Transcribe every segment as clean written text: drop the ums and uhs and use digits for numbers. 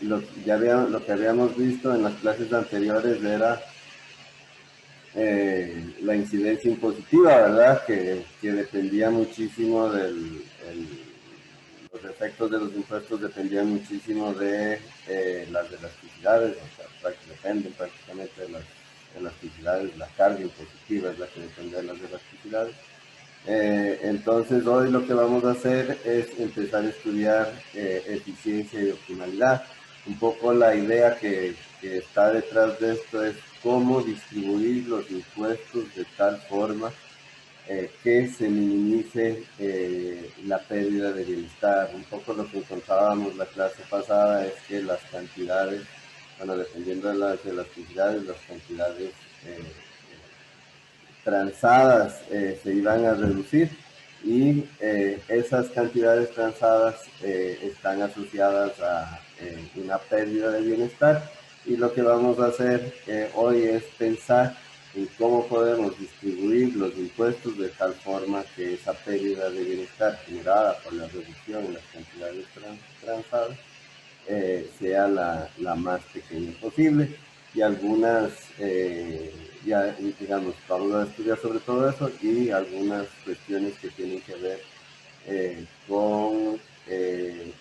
lo que habíamos visto en las clases anteriores era la incidencia impositiva, ¿verdad? Que dependía muchísimo los efectos de los impuestos dependían muchísimo de las elasticidades, o sea, dependen prácticamente de las elasticidades, la carga impositiva es la que depende de las elasticidades. Entonces hoy lo que vamos a hacer es empezar a estudiar eficiencia y optimalidad. Un poco la idea que está detrás de esto es cómo distribuir los impuestos de tal forma que se minimice la pérdida de bienestar. Un poco lo que encontrábamos la clase pasada es que las cantidades, bueno, dependiendo de las elasticidades, las cantidades transadas se iban a reducir y esas cantidades transadas están asociadas a una pérdida de bienestar, y lo que vamos a hacer hoy es pensar en cómo podemos distribuir los impuestos de tal forma que esa pérdida de bienestar generada por la reducción en las cantidades transadas sea la más pequeña posible. Y algunas, ya digamos, vamos a estudiar sobre todo eso y algunas cuestiones que tienen que ver con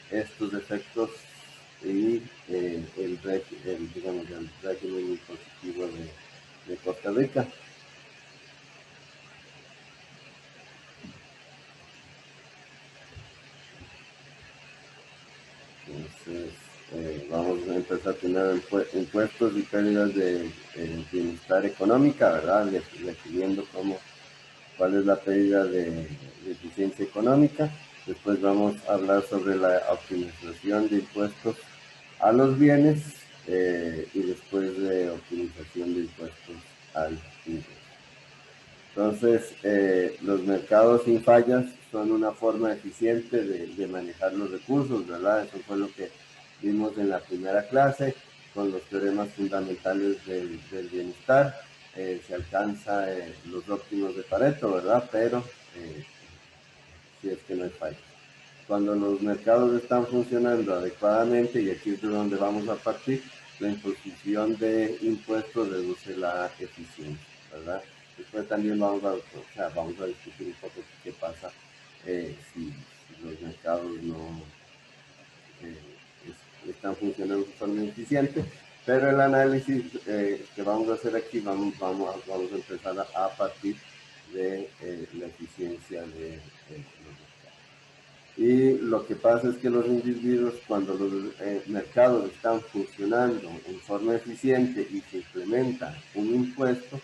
estos efectos y digamos, el régimen impositivo de Costa Rica. Entonces, vamos a empezar a tener impuestos y pérdidas de bienestar económica, ¿verdad? Definiendo cuál es la pérdida de eficiencia económica. Después vamos a hablar sobre la optimización de impuestos a los bienes y después de optimización de impuestos al ingreso. Entonces, los mercados sin fallas son una forma eficiente de manejar los recursos, ¿verdad? Eso fue lo que vimos en la primera clase con los teoremas fundamentales del bienestar. Se alcanza los óptimos de Pareto, ¿verdad? Pero si es que no hay fallas. Cuando los mercados están funcionando adecuadamente, y aquí es de donde vamos a partir, la imposición de impuestos reduce la eficiencia, ¿verdad? Después también vamos a discutir un poco qué pasa si los mercados no están funcionando de forma eficiente, pero el análisis que vamos a hacer aquí vamos a empezar a partir de la eficiencia de los mercados. Y lo que pasa es que los individuos, cuando los mercados están funcionando en forma eficiente y se implementa un impuesto,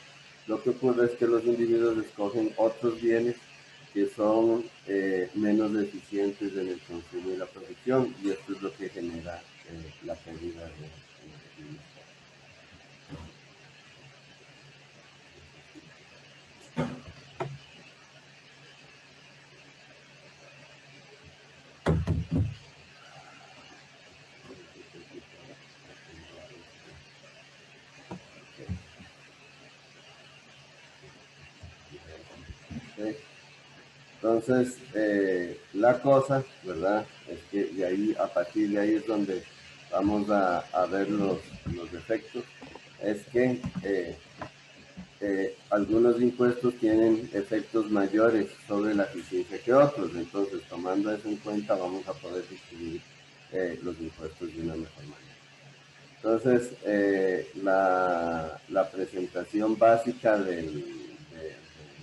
lo que ocurre es que los individuos escogen otros bienes que son menos eficientes en el consumo y la producción, y esto es lo que genera la pérdida de bienestar. Okay. Entonces, la cosa, ¿verdad? Es que de ahí, a partir de ahí es donde vamos a ver los efectos. Es que algunos impuestos tienen efectos mayores sobre la eficiencia que otros. Entonces, tomando eso en cuenta, vamos a poder distribuir los impuestos de una mejor manera. Entonces, la presentación básica de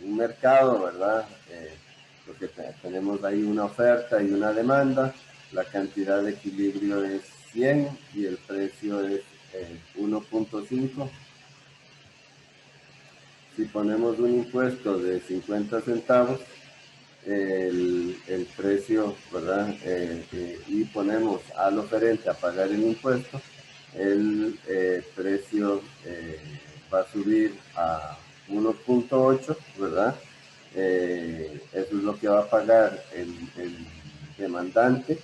un mercado, ¿verdad? Porque tenemos ahí una oferta y una demanda, la cantidad de equilibrio es 100 y el precio es 1.5. Si ponemos un impuesto de 50 centavos, el precio, ¿verdad? Y ponemos al oferente a pagar el impuesto, el precio va a subir a 1.8, ¿verdad? Eso es lo que va a pagar el demandante.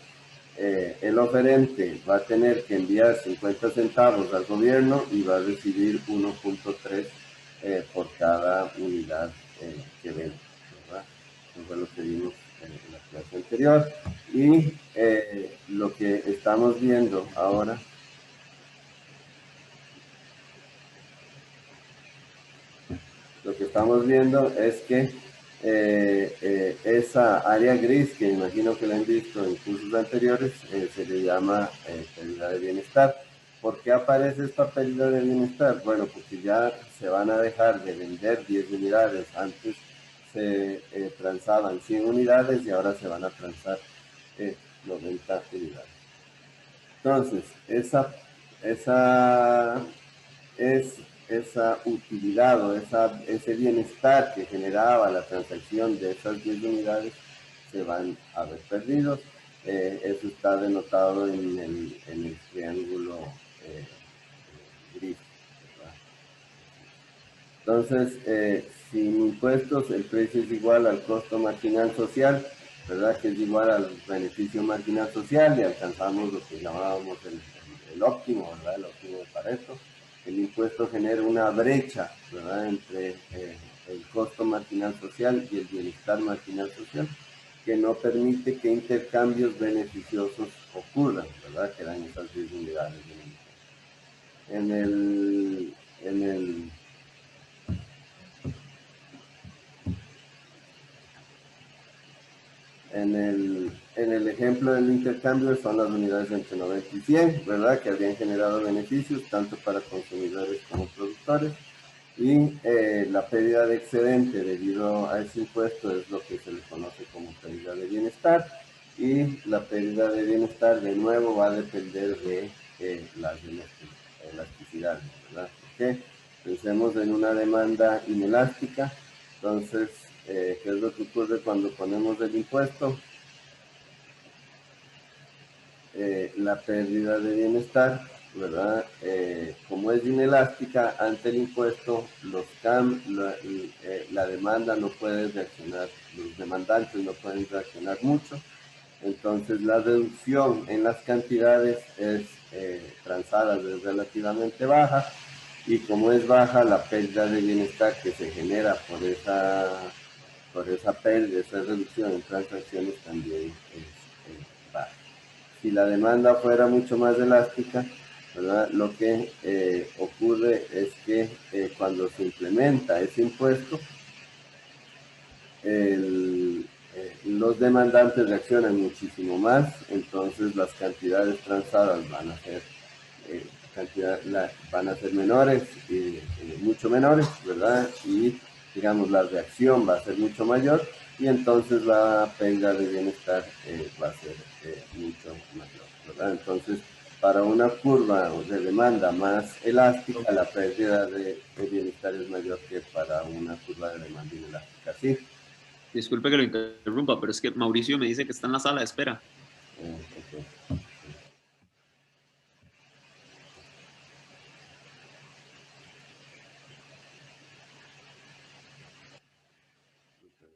El oferente va a tener que enviar 50 centavos al gobierno y va a recibir 1.3 por cada unidad que vende, ¿verdad? Eso fue lo que vimos en la clase anterior. Y lo que estamos viendo ahora estamos viendo es que esa área gris, que imagino que la han visto en cursos anteriores, se le llama pérdida de bienestar. ¿Por qué aparece esta pérdida de bienestar? Bueno, porque ya se van a dejar de vender 10 unidades. Antes se transaban 100 unidades y ahora se van a transar 90 unidades. Entonces, esa utilidad o ese bienestar que generaba la transacción de esas 10 unidades se van a ver perdidos. Eso está denotado en el triángulo gris, ¿verdad? Entonces, sin impuestos, el precio es igual al costo marginal social, ¿verdad? Que es igual al beneficio marginal social y alcanzamos lo que llamábamos el óptimo, ¿verdad? El óptimo de Pareto. El impuesto genera una brecha, ¿verdad? Entre el costo marginal social y el bienestar marginal social, que no permite que intercambios beneficiosos ocurran, ¿verdad? Que dan esas 10 unidades. En el, en el en el ejemplo del intercambio son las unidades entre 90 y 100, ¿verdad? Que habrían generado beneficios tanto para consumidores como productores. Y la pérdida de excedente debido a ese impuesto es lo que se le conoce como pérdida de bienestar. Y la pérdida de bienestar, de nuevo, va a depender de las elasticidades, ¿verdad? Porque pensemos en una demanda inelástica. Entonces, ¿qué es lo que ocurre cuando ponemos el impuesto? La pérdida de bienestar, ¿verdad? Como es inelástica ante el impuesto, la demanda no puede reaccionar, los demandantes no pueden reaccionar mucho, entonces la reducción en las cantidades transadas es relativamente baja, y como es baja, la pérdida de bienestar que se genera por esa pérdida, esa reducción en transacciones también es baja. Si la demanda fuera mucho más elástica, ¿verdad? Lo que ocurre es que cuando se implementa ese impuesto, los demandantes reaccionan muchísimo más, entonces las cantidades transadas van a ser menores, mucho menores, ¿verdad? Y digamos la reacción va a ser mucho mayor, y entonces la pérdida de bienestar va a ser mucho mayor, ¿verdad? Entonces, para una curva de demanda más elástica, la pérdida de bienestar es mayor que para una curva de demanda inelástica. ¿Sí? Disculpe que lo interrumpa, pero es que Mauricio me dice que está en la sala de espera. Okay.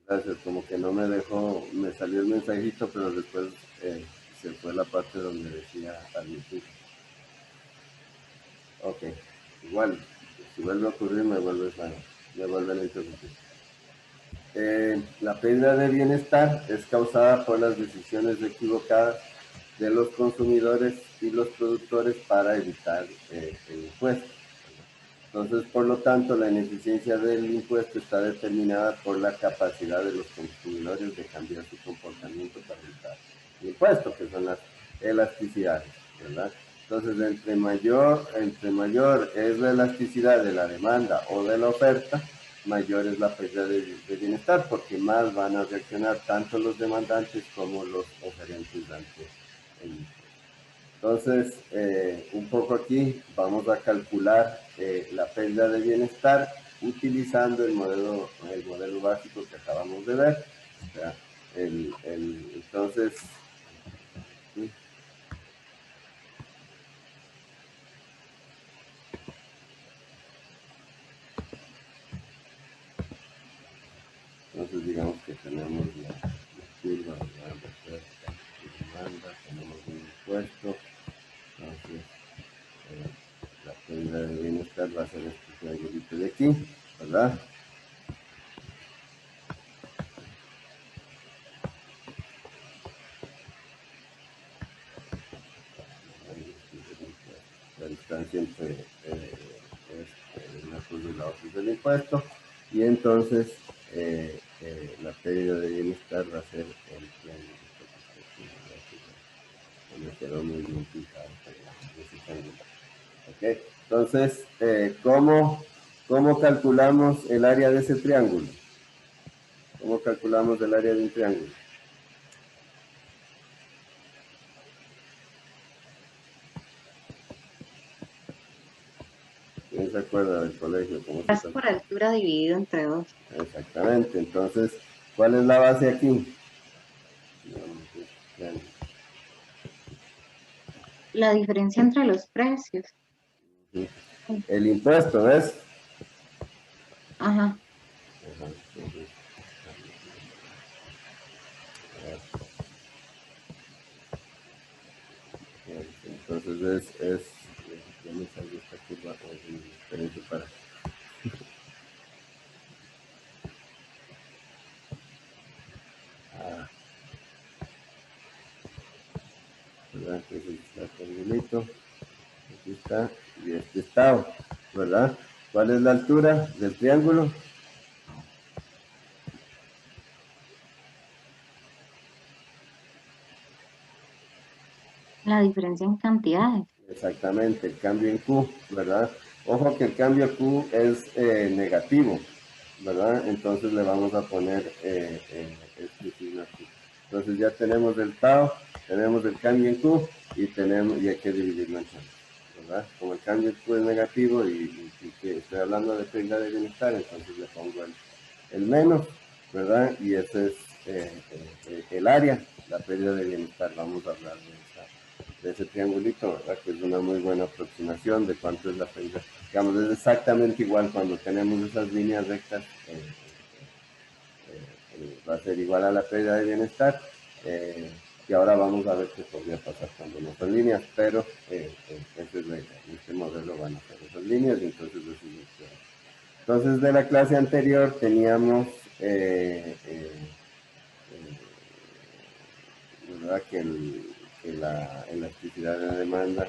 Gracias, como que no me dejó, me salió el mensajito, pero después se fue la parte donde decía admitir. Ok, igual, si vuelve a ocurrir me vuelven a interrumpir. La pérdida de bienestar es causada por las decisiones equivocadas de los consumidores y los productores para evitar el impuesto. Entonces, por lo tanto, la ineficiencia del impuesto está determinada por la capacidad de los consumidores de cambiar su comportamiento para evitar el impuesto, que son las elasticidades, ¿verdad? Entonces, entre mayor es la elasticidad de la demanda o de la oferta, mayor es la pérdida de bienestar, porque más van a reaccionar tanto los demandantes como los oferentes ante el impuesto. Entonces, un poco aquí vamos a calcular la pérdida de bienestar utilizando el modelo básico que acabamos de ver. O sea, entonces, ¿sí? Entonces digamos que tenemos la curva de oferta y demanda, tenemos un impuesto, entonces la pérdida de bienestar va a ser este triangulito de aquí, ¿verdad? La distancia entre una curva y la otra es el impuesto. y entonces la pérdida de bienestar va a ser el triángulo. Me quedó muy bien pintado ese triángulo. ¿Okay? Entonces, ¿cómo calculamos el área de ese triángulo? ¿Cómo calculamos el área de un triángulo? ¿Quién se acuerda del colegio? ¿Cómo se Es por altura dividido entre 2. Exactamente. Entonces, ¿cuál es la base aquí? La diferencia entre los precios. El impuesto, ¿ves? Ajá. Entonces ya me salió esta curva, diferencia para. ¿Verdad? Entonces está el triangulito, aquí está, y este estado, ¿verdad? ¿Cuál es la altura del triángulo? La diferencia en cantidades. Exactamente, el cambio en Q, ¿verdad? Ojo que el cambio Q es negativo, ¿verdad? Entonces le vamos a poner este signo aquí. Entonces ya tenemos el tau, tenemos el cambio en Q y hay que dividirlo en chances, ¿verdad? Como el cambio en Q es negativo y que estoy hablando de pérdida de bienestar, entonces le pongo el menos, ¿verdad? Y ese es el área, la pérdida de bienestar. Vamos a hablar de ese triangulito, ¿verdad? Que es una muy buena aproximación de cuánto es la pérdida. Digamos, es exactamente igual cuando tenemos esas líneas rectas, va a ser igual a la pérdida de bienestar. Y ahora vamos a ver qué podría pasar cuando no son líneas, pero esa es la idea. En este modelo van a ser esas líneas y entonces entonces de la clase anterior teníamos ¿verdad? Que la elasticidad de la demanda,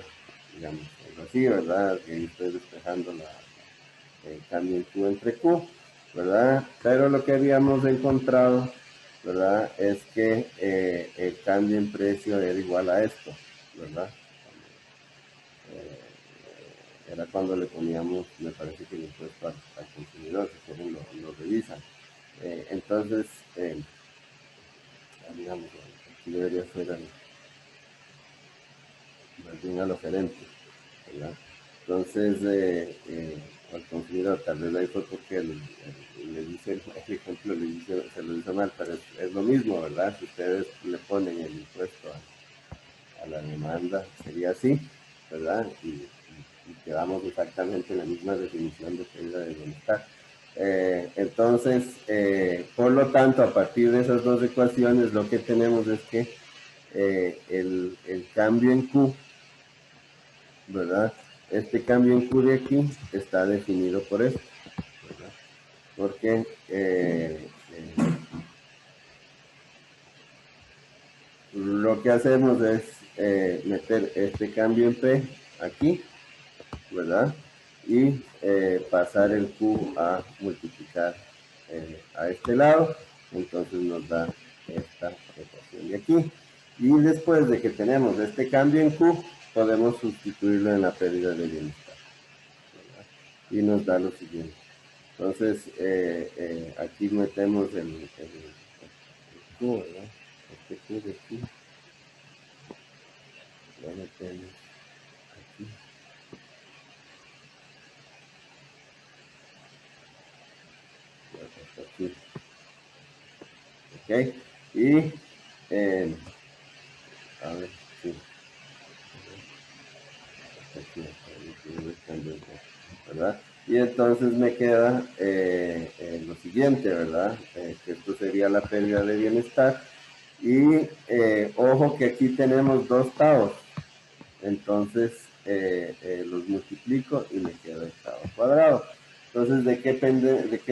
digamos, es así, ¿verdad? Que ahí estoy despejando el cambio en Q entre Q, ¿verdad? Pero lo que habíamos encontrado, ¿verdad? Es que el cambio en precio era igual a esto, ¿verdad? Era cuando le poníamos, me parece que el impuesto al consumidor, si quieren lo revisan. Entonces, digamos, aquí debería ser más bien al oferente, ¿verdad? Entonces, al consumidor, tal vez ahí fue porque le dice, el ejemplo se lo dice mal, pero es lo mismo, ¿verdad? Si ustedes le ponen el impuesto a la demanda, sería así, ¿verdad? Y quedamos exactamente en la misma definición de pérdida de bienestar. Entonces, por lo tanto, a partir de esas dos ecuaciones, lo que tenemos es que el cambio en Q, ¿verdad? Este cambio en Q de aquí está definido por esto, ¿verdad? Porque lo que hacemos es meter este cambio en P aquí, ¿verdad? Y pasar el Q a multiplicar a este lado, entonces nos da esta ecuación de aquí. Y después de que tenemos este cambio en Q, podemos sustituirlo en la pérdida de bienestar, ¿verdad? Y nos da lo siguiente. Entonces, aquí metemos el Q, ¿verdad? Este Q de aquí, lo metemos aquí. Aquí. ¿Ok? Y, a ver, sí. Aquí, ¿verdad? Y entonces me queda lo siguiente, ¿verdad? Que esto sería la pérdida de bienestar. Y ojo que aquí tenemos dos taos. Entonces los multiplico y me queda el tao cuadrado. Entonces, ¿de qué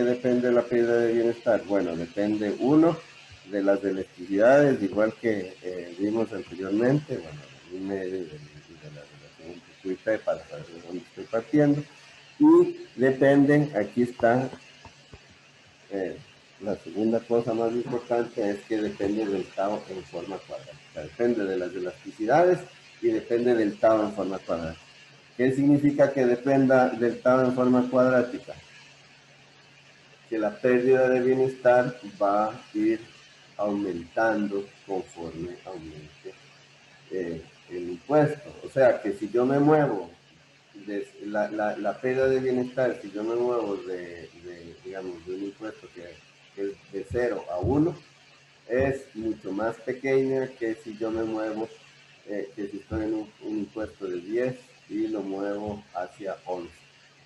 depende la pérdida de bienestar? Bueno, depende uno de las elasticidades, igual que vimos anteriormente, bueno, y medio y de la relación entre Q y P para saber de dónde estoy partiendo. Y depende, aquí está, La segunda cosa más importante es que depende del tau en forma cuadrática. Depende de las elasticidades y depende del tau en forma cuadrática. ¿Qué significa que dependa del tau en forma cuadrática? Que la pérdida de bienestar va a ir aumentando conforme aumente el impuesto. O sea, que si yo me muevo, la pérdida de bienestar, si yo me muevo digamos, de un impuesto que es de 0 a 1, es mucho más pequeña que si yo me muevo, que si estoy en un impuesto de 10 y lo muevo hacia 11,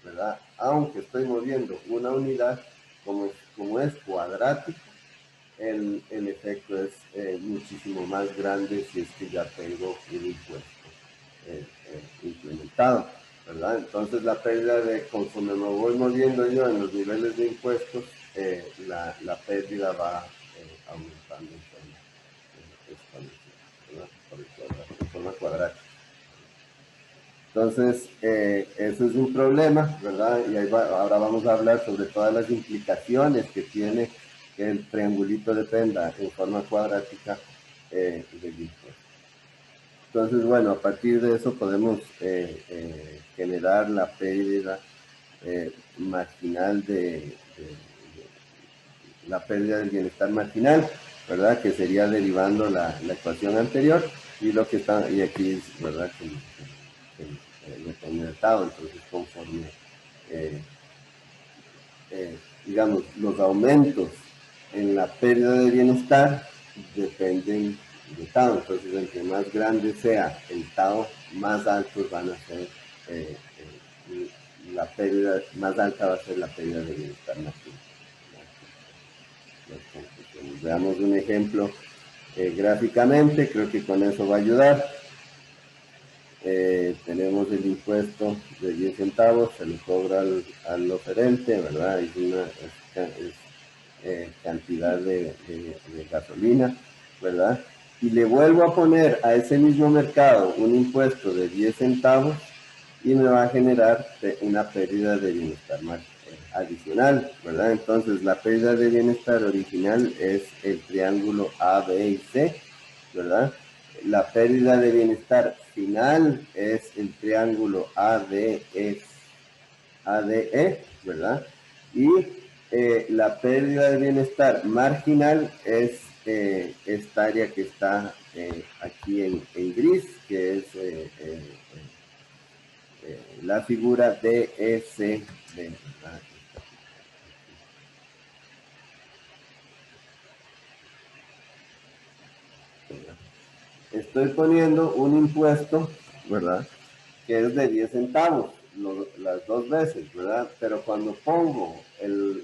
¿verdad? Aunque estoy moviendo una unidad, como es cuadrático, el efecto es muchísimo más grande si es que ya tengo un impuesto implementado, ¿verdad? Entonces la pérdida conforme me voy moviendo yo en los niveles de impuestos, la pérdida va aumentando en forma exponencial, ¿verdad? De forma cuadrática. Entonces, eso es un problema, ¿verdad? Y ahora vamos a hablar sobre todas las implicaciones que tiene que el triangulito dependa en forma cuadrática del impuesto. Entonces, bueno, a partir de eso podemos generar la pérdida marginal la pérdida del bienestar marginal, ¿verdad? Que sería derivando la ecuación anterior y lo que está, y aquí es, ¿verdad? Depende del estado, entonces conforme, digamos, los aumentos en la pérdida de bienestar dependen del tau, entonces entre más grande sea el tau, más altos van a ser la pérdida, más alta va a ser la pérdida de bienestar marginal. Veamos un ejemplo gráficamente, creo que con eso va a ayudar. Tenemos el impuesto de 10 centavos, se le cobra al oferente, ¿verdad? Es una cantidad de gasolina, ¿verdad? Y le vuelvo a poner a ese mismo mercado un impuesto de 10 centavos y me va a generar una pérdida de bienestar adicional, ¿verdad? Entonces la pérdida de bienestar original es el triángulo A, B y C, ¿verdad? La pérdida de bienestar final es el triángulo ADE, ¿verdad? Y la pérdida de bienestar marginal es esta área que está aquí en gris, que es la figura DEC, ¿verdad? Estoy poniendo un impuesto, ¿verdad? Que es de 10 centavos, las dos veces, ¿verdad? Pero cuando pongo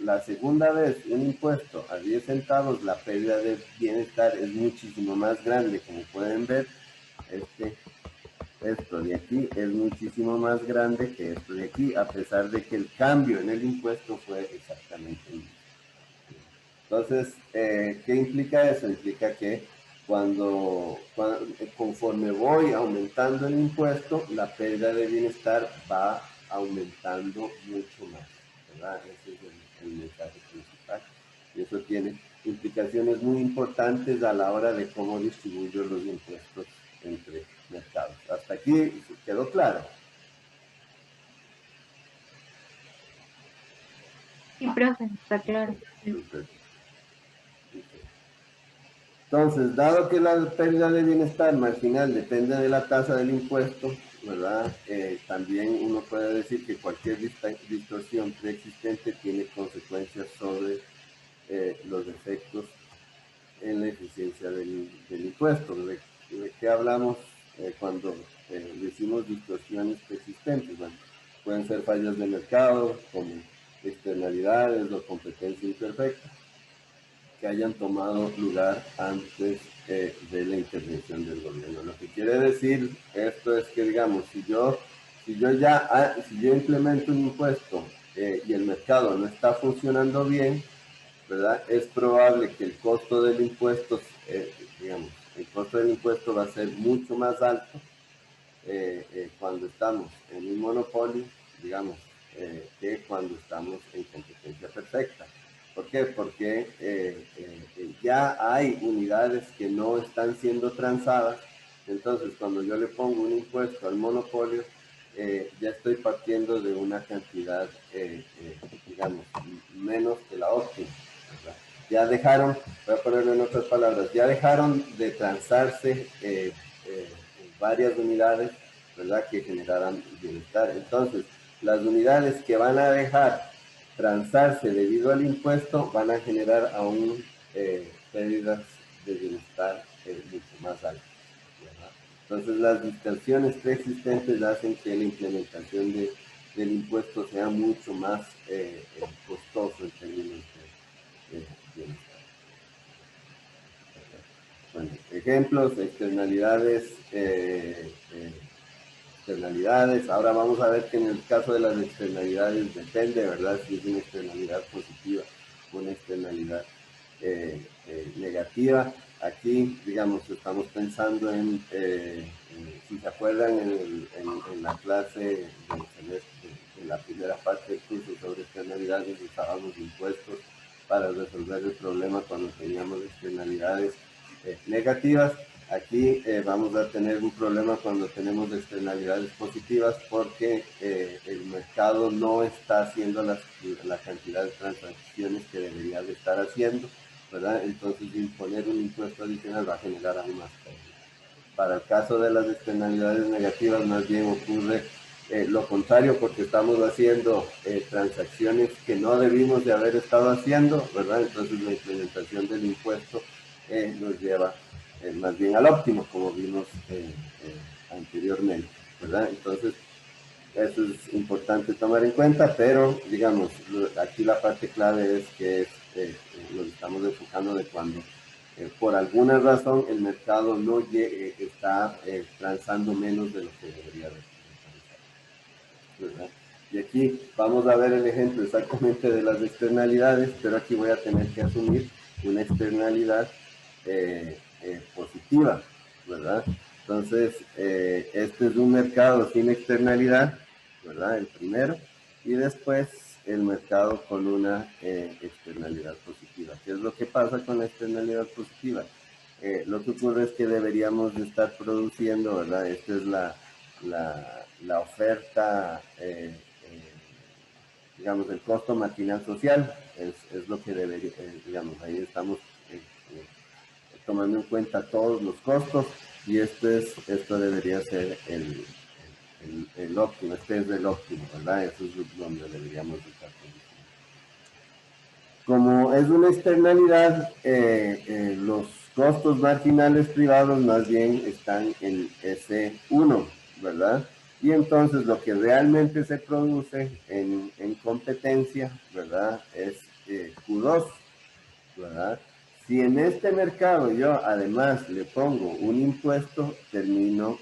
la segunda vez un impuesto a 10 centavos, la pérdida de bienestar es muchísimo más grande. Como pueden ver, esto de aquí es muchísimo más grande que esto de aquí, a pesar de que el cambio en el impuesto fue exactamente el mismo. Entonces, ¿qué implica eso? Implica que conforme voy aumentando el impuesto, la pérdida de bienestar va aumentando mucho más, ¿verdad? Ese es el mensaje principal. Y eso tiene implicaciones muy importantes a la hora de cómo distribuyo los impuestos entre mercados. Hasta aquí quedó claro. Sí, profe, está claro. Entonces, dado que la pérdida de bienestar marginal depende de la tasa del impuesto, ¿verdad? También uno puede decir que cualquier distorsión preexistente tiene consecuencias sobre los efectos en la eficiencia del impuesto. ¿De qué hablamos cuando decimos distorsiones preexistentes? Bueno, pueden ser fallas de mercado, como externalidades o competencia imperfecta, que hayan tomado lugar antes de la intervención del gobierno. Lo que quiere decir esto es que, digamos, si yo implemento un impuesto y el mercado no está funcionando bien, ¿verdad? Es probable que el costo del impuesto, digamos, el costo del impuesto va a ser mucho más alto cuando estamos en un monopolio, digamos, que cuando estamos en competencia perfecta. ¿Por qué? Porque ya hay unidades que no están siendo transadas. Entonces, cuando yo le pongo un impuesto al monopolio, ya estoy partiendo de una cantidad, digamos, menos que la óptima, ¿verdad? Ya dejaron, voy a ponerlo en otras palabras, ya dejaron de transarse varias unidades, ¿verdad?, que generaran bienestar. Entonces, las unidades que van a dejar transarse debido al impuesto van a generar aún pérdidas de bienestar mucho más altas, ¿verdad? Entonces, las distorsiones preexistentes hacen que la implementación del impuesto sea mucho más costoso en términos de bienestar. Bueno, ejemplos, externalidades. Ahora vamos a ver que en el caso de las externalidades depende, ¿verdad?, si es una externalidad positiva o una externalidad negativa. Aquí, digamos, estamos pensando si se acuerdan, en la clase del semestre, en la primera parte del curso sobre externalidades, usábamos impuestos para resolver el problema cuando teníamos externalidades negativas. Aquí vamos a tener un problema cuando tenemos externalidades positivas porque el mercado no está haciendo la cantidad de transacciones que debería de estar haciendo, ¿verdad? Entonces, imponer un impuesto adicional va a generar aún más pérdidas. Para el caso de las externalidades negativas, más bien ocurre lo contrario, porque estamos haciendo transacciones que no debimos de haber estado haciendo, ¿verdad? Entonces, la implementación del impuesto nos lleva más bien al óptimo, como vimos anteriormente, ¿verdad? Entonces, eso es importante tomar en cuenta, pero digamos, aquí la parte clave es que nos estamos enfocando de cuando por alguna razón el mercado no está transando menos de lo que debería de transar, ¿verdad? Y aquí vamos a ver el ejemplo exactamente de las externalidades, pero aquí voy a tener que asumir una externalidad positiva, ¿verdad? Entonces, este es un mercado sin externalidad, ¿verdad? El primero, y después el mercado con una externalidad positiva. ¿Qué es lo que pasa con la externalidad positiva? Lo que ocurre es que deberíamos de estar produciendo, ¿verdad? Esta es la oferta, digamos, el costo marginal social, es lo que debería, digamos, ahí estamos tomando en cuenta todos los costos, y esto debería ser el óptimo, este es el óptimo, ¿verdad? Eso es donde deberíamos estar produciendo. Como es una externalidad, los costos marginales privados más bien están en S1, ¿verdad? Y entonces lo que realmente se produce en competencia, ¿verdad?, es Q2, ¿verdad? Si en este mercado yo además le pongo un impuesto, termino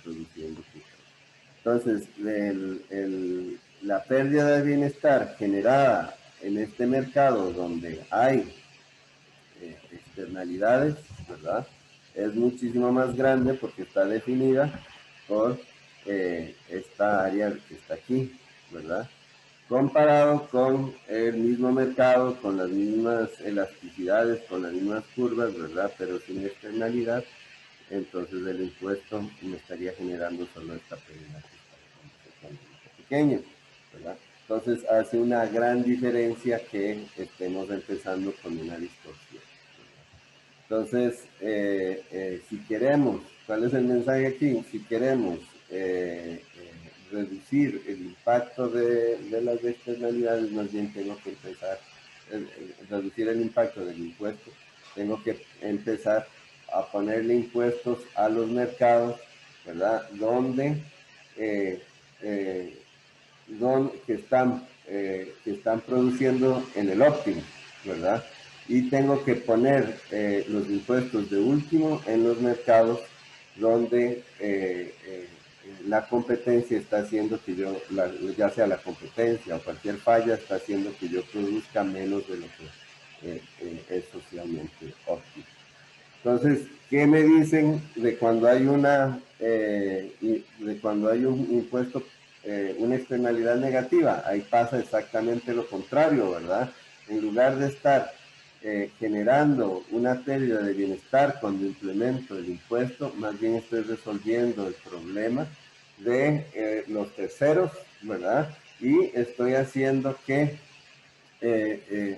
produciendo Q3. Entonces, la pérdida de bienestar generada en este mercado donde hay externalidades, ¿verdad?, es muchísimo más grande porque está definida por esta área que está aquí, ¿verdad?, comparado con el mismo mercado, con las mismas elasticidades, con las mismas curvas, ¿verdad?, pero sin externalidad. Entonces el impuesto me estaría generando solo esta pérdida que está pequeña, ¿verdad? Entonces hace una gran diferencia que estemos empezando con una distorsión, ¿verdad? Entonces, si queremos, ¿cuál es el mensaje aquí? Si queremos reducir el impacto de las externalidades, más bien tengo que empezar a reducir el impacto del impuesto, tengo que empezar a ponerle impuestos a los mercados, ¿verdad?, donde que están produciendo en el óptimo, ¿verdad? Y tengo que poner los impuestos de último en los mercados donde la competencia está haciendo que yo, ya sea la competencia o cualquier falla, está haciendo que yo produzca menos de lo que es socialmente óptimo. Entonces, ¿qué me dicen de cuando hay un impuesto, una externalidad negativa? Ahí pasa exactamente lo contrario, ¿verdad? en lugar de estar generando una pérdida de bienestar cuando implemento el impuesto, más bien estoy resolviendo el problema de los terceros, ¿verdad? Y estoy haciendo que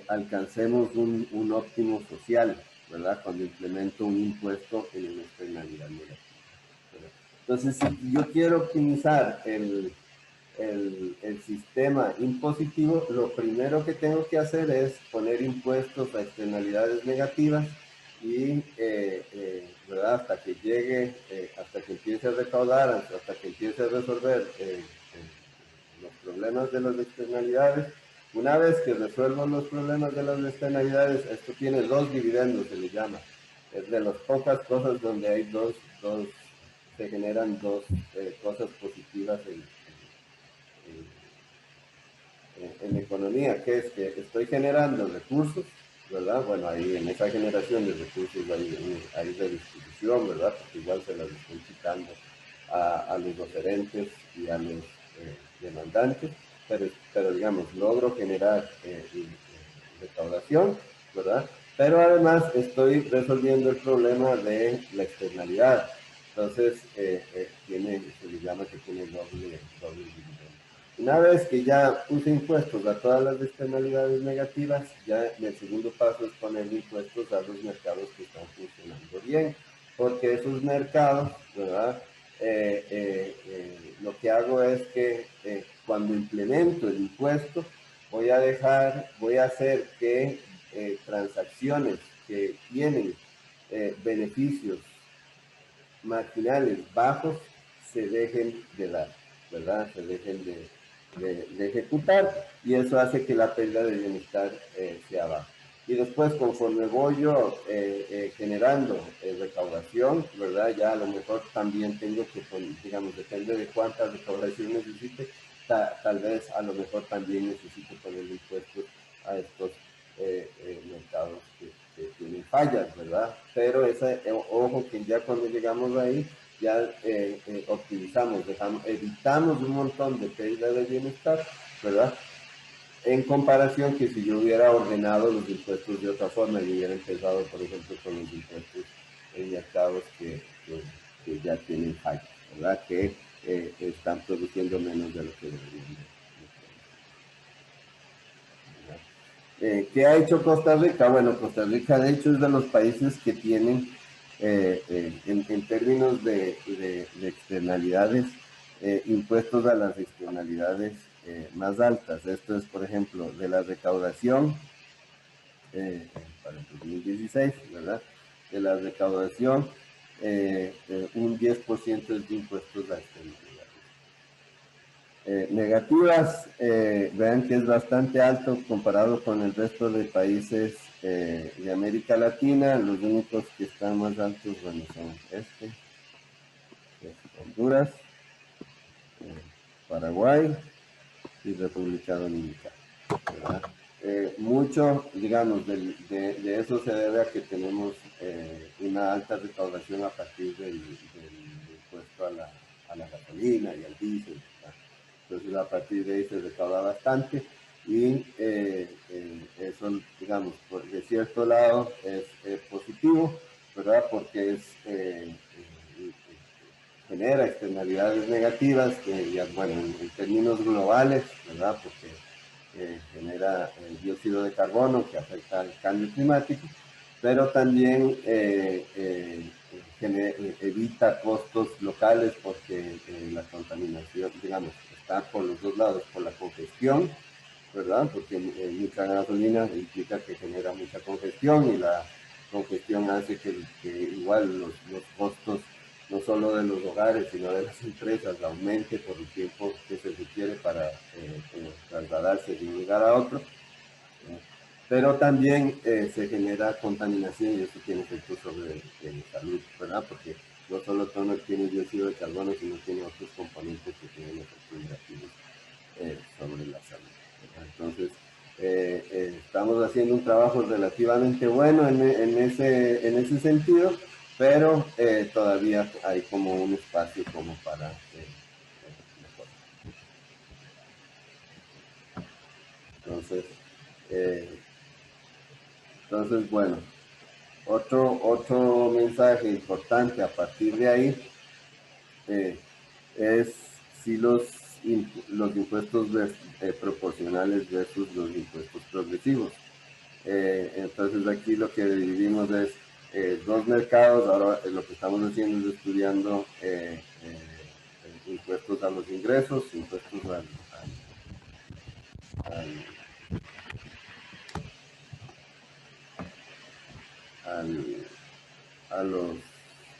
alcancemos un óptimo social, ¿verdad? Cuando implemento un impuesto en una externalidad negativa. ¿Verdad? Entonces, si yo quiero optimizar el sistema impositivo, lo primero que tengo que hacer es poner impuestos a externalidades negativas y, ¿verdad? Hasta que llegue, hasta que empiece a recaudar, hasta que empiece a resolver los problemas de las externalidades. Una vez que resuelvo los problemas de las externalidades, esto tiene dos dividendos, se le llama. Es de las pocas cosas donde hay se generan dos cosas positivas en economía, que es que estoy generando recursos, ¿verdad? Bueno, ahí en esa generación de recursos hay redistribución, ¿verdad? Porque igual se las estoy quitando a los oferentes y a los demandantes, pero digamos, logro generar recaudación, ¿verdad? Pero además estoy resolviendo el problema de la externalidad. Entonces, se le llama que tiene doble dividendo. Una vez que ya puse impuestos a todas las externalidades negativas, ya el segundo paso es poner impuestos a los mercados que están funcionando bien, porque esos mercados, ¿verdad? Lo que hago es que cuando implemento el impuesto, voy a hacer que transacciones que tienen beneficios marginales bajos se dejen de dar, ¿verdad? Se dejen de ejecutar y eso hace que la pérdida de bienestar sea baja. Y después, conforme voy yo generando recaudación, ¿verdad? Ya a lo mejor también tengo que, digamos, depende de cuánta recaudación necesite, tal vez a lo mejor también necesito poner impuestos a estos mercados que tienen fallas, ¿verdad? Pero ojo que ya cuando llegamos ahí, ya optimizamos, evitamos un montón de pérdida de bienestar, ¿verdad? En comparación que si yo hubiera ordenado los impuestos de otra forma y hubiera empezado, por ejemplo, con los impuestos en mercados que ya tienen fallas, ¿verdad? Que están produciendo menos de lo que deberían. ¿Qué ha hecho Costa Rica? Bueno, Costa Rica de hecho es de los países que tienen, en términos de externalidades, impuestos a las externalidades más altas. Esto es, por ejemplo, de la recaudación para el 2016, ¿verdad? De la recaudación, un 10% es de impuestos a externalidades. Negativas, vean que es bastante alto comparado con el resto de países de América Latina. Los únicos que están más altos, bueno, son Honduras, Paraguay y República Dominicana, ¿verdad? Mucho, digamos, de eso se debe a que tenemos una alta recaudación a partir del impuesto a la gasolina y al diésel, ¿verdad? Entonces a partir de ahí se recauda bastante y eso, digamos, de cierto lado es positivo, ¿verdad? Porque genera externalidades negativas, bueno, en términos globales, ¿verdad? Porque genera el dióxido de carbono que afecta al cambio climático, pero también evita costos locales porque la contaminación, digamos, está por los dos lados, por la congestión, ¿verdad? Porque mucha gasolina implica que genera mucha congestión y la congestión hace que igual los costos no solo de los hogares, sino de las empresas, aumente por el tiempo que se requiere para trasladarse de un lugar a otro. Pero también se genera contaminación y eso tiene efectos sobre salud, ¿verdad? Porque no solo tiene dióxido de carbono, sino tiene otros componentes que tienen efectos negativos sobre la salud, ¿verdad? Entonces, estamos haciendo un trabajo relativamente bueno en ese sentido, pero todavía hay como un espacio como para mejorar. Entonces, Entonces, bueno, otro mensaje importante a partir de ahí es si los impuestos proporcionales versus los impuestos progresivos. Entonces aquí lo que dividimos es dos mercados. Ahora lo que estamos haciendo es estudiando impuestos a los ingresos, impuestos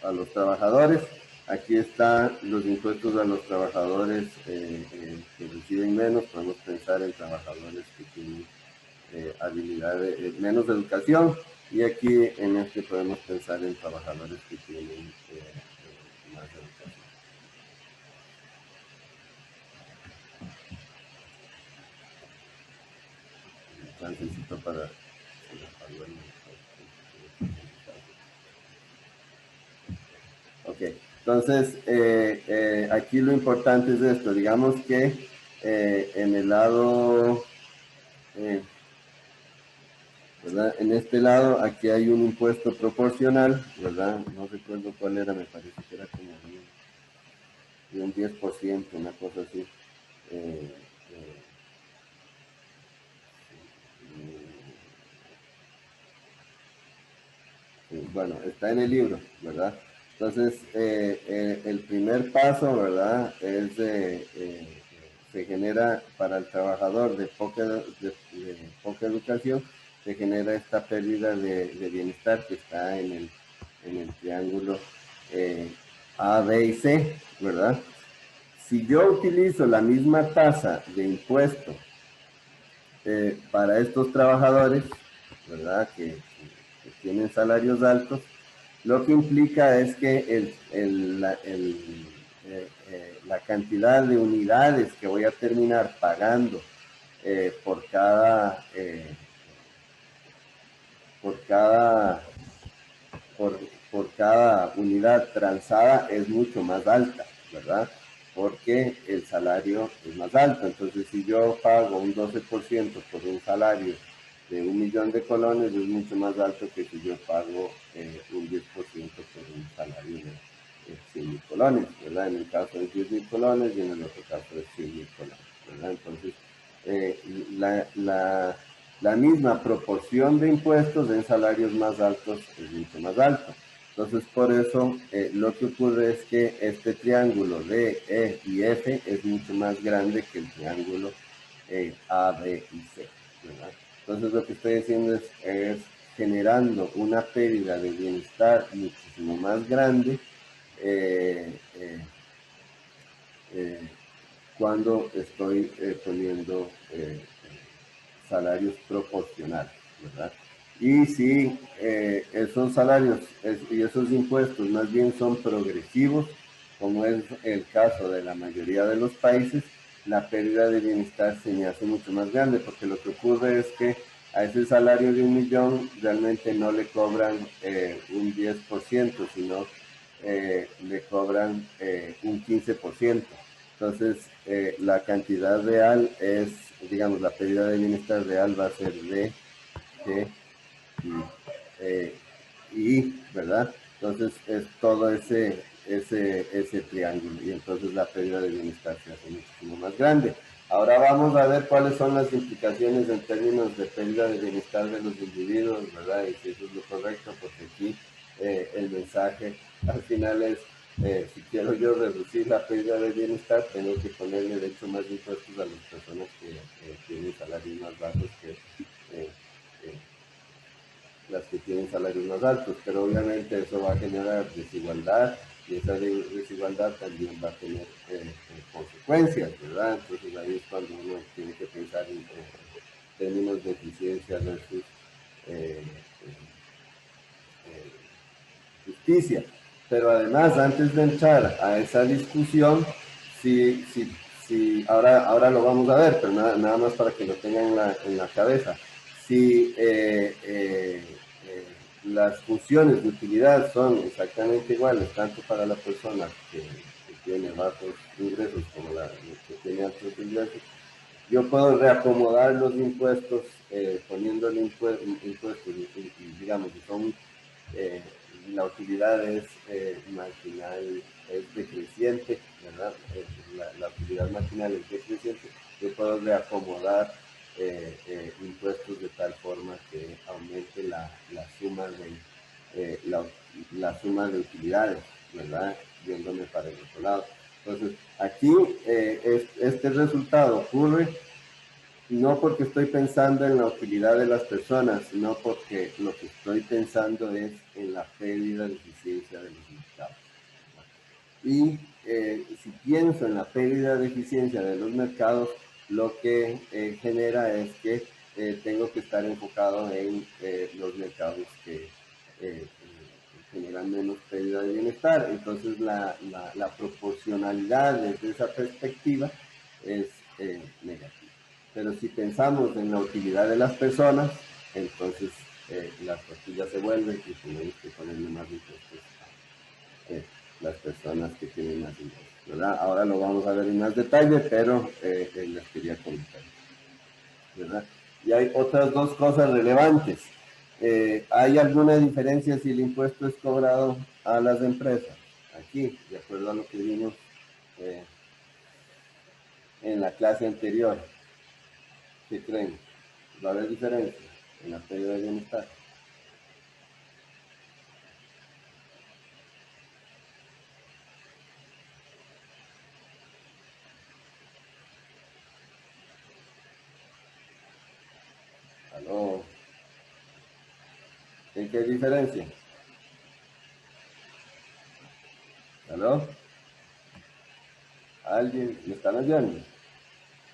a los trabajadores. Aquí están los impuestos a los trabajadores que reciben menos. Podemos pensar en trabajadores que tienen habilidad, menos educación, y aquí en este podemos pensar en trabajadores que tienen más educación. Chancecito para... Ok, entonces aquí lo importante es esto, digamos que en el lado, ¿verdad? En este lado aquí hay un impuesto proporcional, ¿verdad? No recuerdo cuál era, me parece que era como de un 10%, una cosa así. Bueno, está en el libro, ¿verdad? Entonces, el primer paso, ¿verdad? Es se genera para el trabajador de poca educación, se genera esta pérdida de bienestar que está en el triángulo A, B y C, ¿verdad? Si yo utilizo la misma tasa de impuesto para estos trabajadores, ¿verdad? Que tienen salarios altos, lo que implica es que la cantidad de unidades que voy a terminar pagando por cada unidad transada es mucho más alta, ¿verdad? Porque el salario es más alto. Entonces, si yo pago un 12% por un salario de 1.000.000 de colones, es mucho más alto que si yo pago un 10% por un salario de 100.000 colones, ¿verdad? En el caso de 10.000 colones y en el otro caso de 100.000 colones, ¿verdad? Entonces, la misma proporción de impuestos en salarios más altos es mucho más alto. Entonces, por eso, lo que ocurre es que este triángulo de E y F es mucho más grande que el triángulo A, B y C, ¿verdad? Entonces, lo que estoy diciendo es generando una pérdida de bienestar muchísimo más grande cuando estoy poniendo salarios proporcionales, ¿verdad? Y si esos salarios y esos impuestos más bien son progresivos, como es el caso de la mayoría de los países, la pérdida de bienestar se me hace mucho más grande, porque lo que ocurre es que a ese salario de 1.000.000 realmente no le cobran un 10%, sino le cobran un 15%. Entonces, la cantidad real es, digamos, la pérdida de bienestar real va a ser D, G y I, ¿verdad? Entonces, es todo ese triángulo, y entonces la pérdida de bienestar se hace muchísimo más grande. Ahora vamos a ver cuáles son las implicaciones en términos de pérdida de bienestar de los individuos, ¿verdad? Y si eso es lo correcto, porque aquí el mensaje al final es, si quiero yo reducir la pérdida de bienestar, tengo que ponerle de hecho más impuestos a las personas que tienen salarios más bajos que las que tienen salarios más altos, pero obviamente eso va a generar desigualdad, y esa desigualdad también va a tener consecuencias, ¿verdad? Entonces ahí es cuando uno tiene que pensar en términos de eficiencia versus justicia. Pero además, antes de entrar a esa discusión, ahora lo vamos a ver, pero nada más para que lo tengan en la cabeza. Si las funciones de utilidad son exactamente iguales, tanto para la persona que tiene bajos ingresos como la que tiene altos ingresos, yo puedo reacomodar los impuestos poniéndole impuestos y, digamos, si son, la utilidad es marginal, es decreciente, ¿verdad? La utilidad marginal es decreciente, yo puedo reacomodar impuestos de tal forma que aumente la suma la suma de utilidades, ¿verdad? Viéndome para el otro lado. Entonces, aquí este resultado ocurre no porque estoy pensando en la utilidad de las personas, sino porque lo que estoy pensando es en la pérdida de eficiencia de los mercados. Y si pienso en la pérdida de eficiencia de los mercados, lo que genera es que tengo que estar enfocado en los mercados que generan menos pérdida de bienestar. Entonces la proporcionalidad desde esa perspectiva es negativa. Pero si pensamos en la utilidad de las personas, entonces la tortilla se vuelve y tenemos que ponerle más impuestos a las personas que tienen más ingresos, ¿verdad? Ahora lo vamos a ver en más detalle, pero les quería comentar, ¿verdad? Y hay otras dos cosas relevantes. ¿Hay alguna diferencia si el impuesto es cobrado a las empresas? Aquí, de acuerdo a lo que vimos en la clase anterior. ¿Qué creen? ¿Va a haber diferencia en la pérdida de bienestar? ¿Aló? ¿En qué diferencia? ¿Aló? ¿Alguien me están oyendo?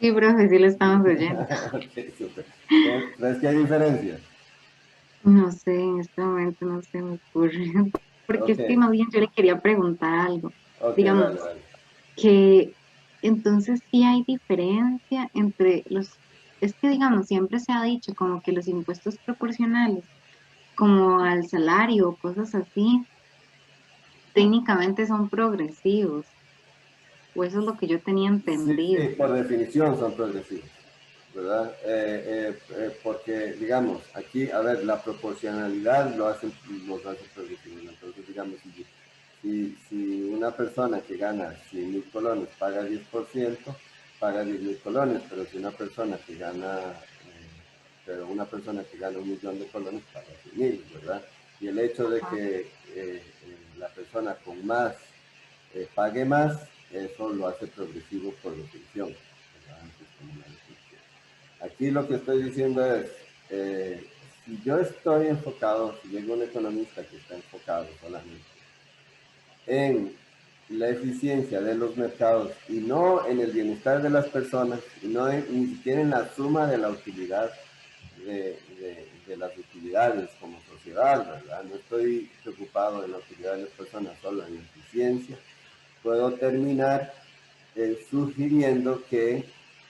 Sí, profe, sí lo estamos oyendo. Ok, súper. ¿Crees que hay diferencia? No sé, en este momento no se me ocurre. Porque Ok, es que más bien yo le quería preguntar algo. ok, dale, Digamos, dale. que entonces sí hay diferencia entre los, es que digamos, siempre se ha dicho como que los impuestos proporcionales, como al salario o cosas así, técnicamente son progresivos, o eso es lo que yo tenía Sí, sí, entendido. por definición son progresivos, ¿verdad? Porque, digamos, aquí, a ver, la proporcionalidad los hace progresivos. Entonces, digamos, si una persona que gana 100.000 colones paga 10%, paga 10.000 colones, pero si una persona que gana, una persona que gana 1.000.000 de colones paga 100.000, ¿verdad? Y el hecho de que la persona con más pague más, eso lo hace progresivo por definición, ¿verdad? Aquí lo que estoy diciendo es, si yo estoy enfocado, si llega un economista que está enfocado solamente en la eficiencia de los mercados y no en el bienestar de las personas, y no ni siquiera en la suma de la utilidad de las utilidades como sociedad, ¿verdad? No estoy preocupado en la utilidad de las personas, solo en la eficiencia. Puedo terminar sugiriendo que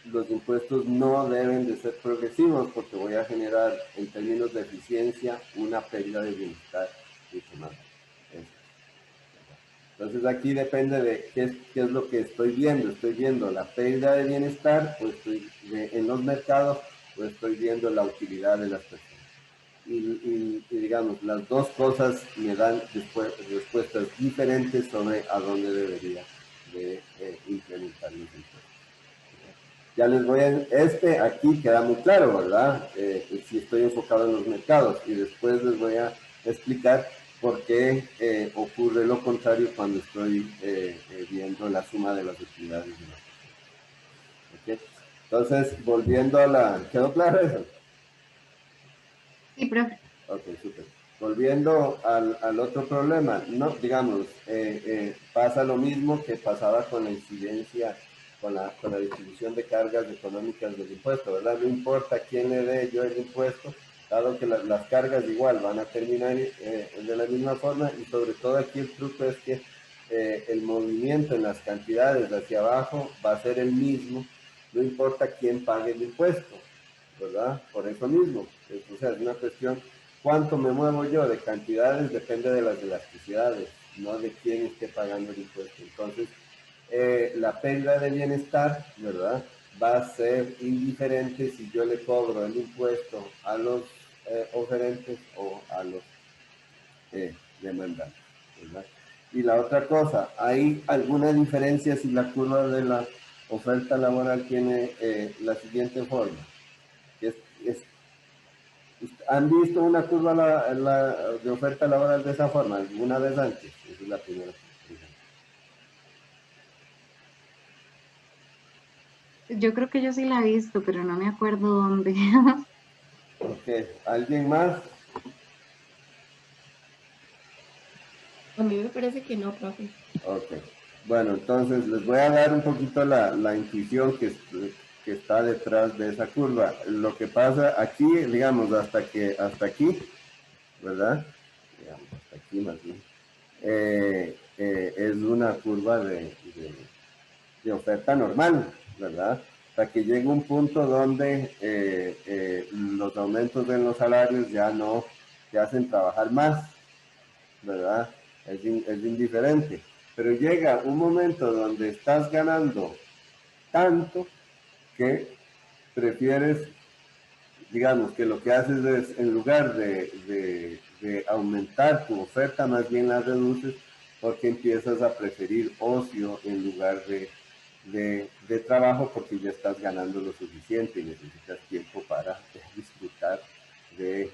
los impuestos no deben de ser progresivos porque voy a generar en términos de eficiencia una pérdida de bienestar mucho más. Entonces aquí depende de qué es lo que estoy viendo. Estoy viendo la pérdida de bienestar o estoy en los mercados o estoy viendo la utilidad de las personas. Y digamos, las dos cosas me dan respuestas diferentes sobre a dónde debería de implementar los impuestos. Ya les voy a, aquí queda muy claro, ¿verdad? Si estoy enfocado en los mercados y después les voy a explicar por qué ocurre lo contrario cuando estoy viendo la suma de las utilidades de la persona. ¿Okay? Entonces, volviendo a ¿quedó claro eso? Sí, profe. Ok, súper. Volviendo al otro problema, no, digamos, pasa lo mismo que pasaba con la incidencia, con la distribución de cargas económicas del impuesto, ¿verdad? No importa quién le dé yo el impuesto, dado que las cargas igual van a terminar de la misma forma y sobre todo aquí el truco es que el movimiento en las cantidades hacia abajo va a ser el mismo, no importa quién pague el impuesto, ¿verdad? Por eso mismo, o sea, es una cuestión. ¿Cuánto me muevo yo de cantidades? Depende de las elasticidades, no de quién esté pagando el impuesto. Entonces, la pérdida de bienestar, ¿verdad? va a ser indiferente si yo le cobro el impuesto a los oferentes o a los demandantes, ¿verdad? Y la otra cosa, ¿hay alguna diferencia si la curva de la oferta laboral tiene la siguiente forma? Es, es, ¿Han visto una curva de oferta laboral de esa forma alguna vez antes? Esa es la primera pregunta. Yo creo que yo sí la he visto, pero no me acuerdo dónde. Ok, ¿alguien más? A mí me parece que no, profe. Ok. Bueno, entonces les voy a dar un poquito la intuición que está detrás de esa curva. Lo que pasa aquí, digamos, hasta aquí, ¿verdad? Digamos, hasta aquí más bien. Es una curva de oferta normal, ¿verdad? Hasta que llega un punto donde los aumentos en los salarios ya no te hacen trabajar más, ¿verdad? Es indiferente. Pero llega un momento donde estás ganando tanto que prefieres, digamos, que lo que haces es, en lugar de aumentar tu oferta, más bien la reduces porque empiezas a preferir ocio en lugar de trabajo porque ya estás ganando lo suficiente y necesitas tiempo para disfrutar de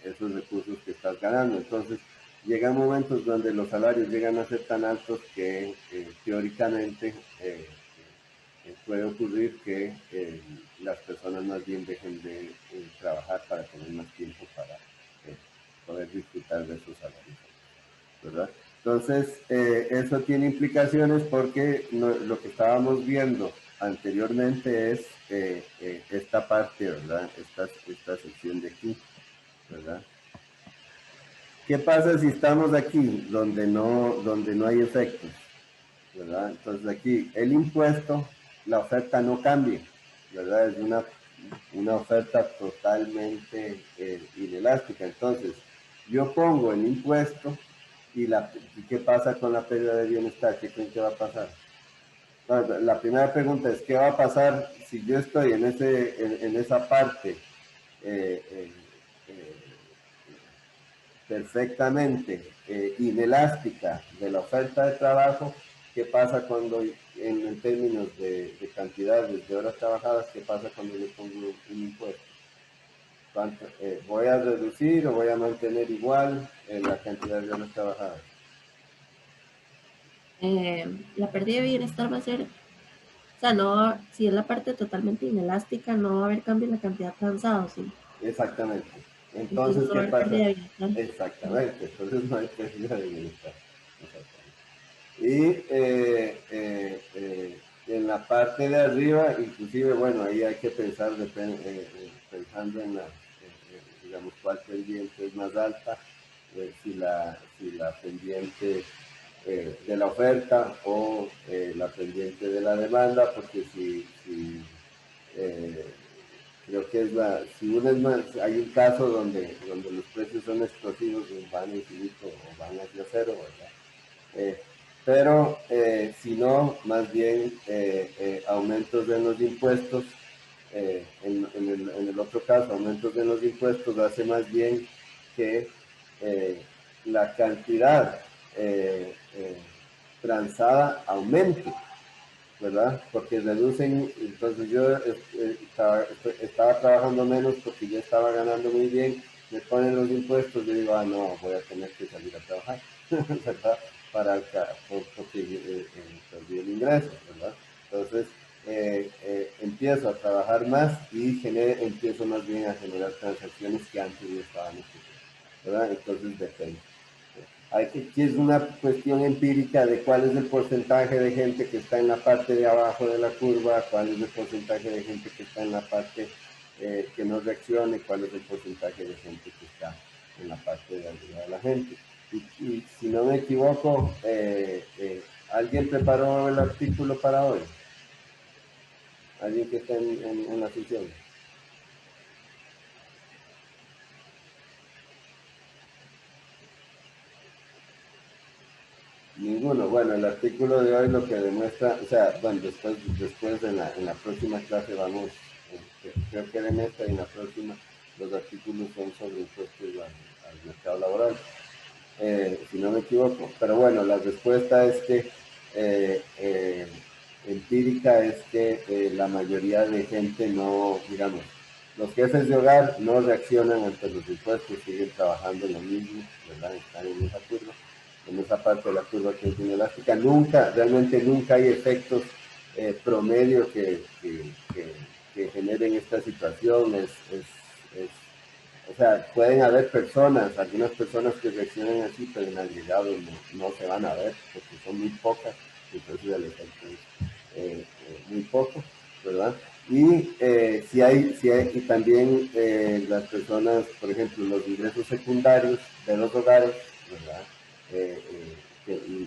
esos recursos que estás ganando. Entonces, llegan momentos donde los salarios llegan a ser tan altos que teóricamente puede ocurrir que las personas más bien dejen de trabajar para tener más tiempo para poder disfrutar de esos salarios, ¿verdad? Entonces, eso tiene implicaciones porque lo que estábamos viendo anteriormente es esta parte, ¿verdad? Esta sección de aquí, ¿verdad? ¿Qué pasa si estamos aquí donde no hay efectos? ¿Verdad? Entonces aquí el impuesto, la oferta no cambia, ¿verdad? Es una oferta totalmente inelástica. Entonces, yo pongo el impuesto y ¿qué pasa con la pérdida de bienestar? ¿Qué creen que va a pasar? Bueno, la primera pregunta es, ¿qué va a pasar si yo estoy en esa parte eh, eh, eh, perfectamente inelástica de la oferta de trabajo? ¿Qué pasa cuando, en términos de cantidades de horas trabajadas, qué pasa cuando yo pongo un impuesto? ¿Voy a reducir o voy a mantener igual la cantidad de horas trabajadas? La pérdida de bienestar va a ser, o sea, no, si es la parte totalmente inelástica, no va a haber cambio en la cantidad cansado, ¿sí? Exactamente. Entonces Entonces, no va ¿qué a haber pasa? pérdida de bienestar. Exactamente. Entonces no hay pérdida de bienestar. Exactamente. Y en la parte de arriba, inclusive, bueno, ahí hay que pensar, pensando en digamos, cuál pendiente es más alta, si la pendiente de la oferta o la pendiente de la demanda, porque eh, creo que si una es más, hay un caso donde los precios son explosivos, van a infinito o van hacia cero, ¿verdad? Pero si no, más bien aumentos en los impuestos, en el otro caso, aumentos en los impuestos hace más bien que la cantidad transada aumente, ¿verdad? Porque reducen, entonces yo estaba trabajando menos porque ya estaba ganando muy bien, me ponen los impuestos, yo digo, no, voy a tener que salir a trabajar, ¿verdad? Porque perdí el ingreso, ¿verdad? Entonces, empiezo a trabajar más y empiezo más bien a generar transacciones que antes no estaban haciendo, ¿verdad? Entonces, depende. Aquí es una cuestión empírica de cuál es el porcentaje de gente que está en la parte de abajo de la curva, cuál es el porcentaje de gente que está en la parte que no reacciona y cuál es el porcentaje de gente que está en la parte de arriba de la gente. Y si no me equivoco, ¿alguien preparó el artículo para hoy? ¿Alguien que está en la sesión? ¿Ninguno? ninguno. Bueno, el artículo de hoy lo que demuestra, o sea, bueno, después en la próxima clase vamos, creo que en esta y en la próxima, los artículos son sobre impuestos al mercado laboral, si no me equivoco. Pero bueno, la respuesta es que empírica es que la mayoría de gente no, digamos, los jefes de hogar no reaccionan ante los impuestos, siguen trabajando en lo mismo, ¿verdad? Están en esa curva, en esa parte de la curva que es inelástica. Nunca, realmente nunca hay efectos promedio que generen esta situación. O sea, pueden haber personas, algunas personas que reaccionan así, pero en agregado no se van a ver, porque son muy pocas, entonces el efecto es muy poco, ¿verdad? Y y también las personas, por ejemplo, los ingresos secundarios de los hogares, ¿verdad?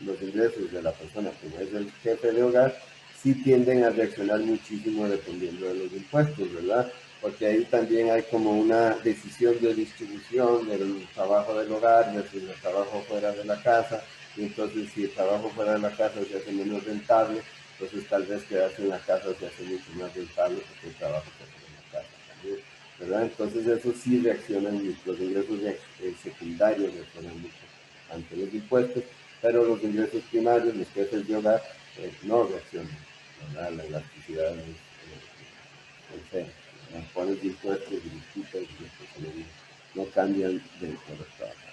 Los ingresos de la persona que no es el jefe de hogar, sí tienden a reaccionar muchísimo dependiendo de los impuestos, ¿verdad? Porque ahí también hay como una decisión de distribución del trabajo del hogar versus el trabajo fuera de la casa, y entonces si el trabajo fuera de la casa se hace menos rentable, entonces tal vez quedarse en la casa se hace mucho más rentable porque el trabajo se hace en la casa también, ¿verdad? Entonces eso sí reaccionan, los ingresos secundarios reaccionan mucho ante los impuestos, pero los ingresos primarios, los jefes de hogar, no reaccionan, ¿verdad? La elasticidad es cero. Pones impuestos y disputas y no cambian de los trabajos.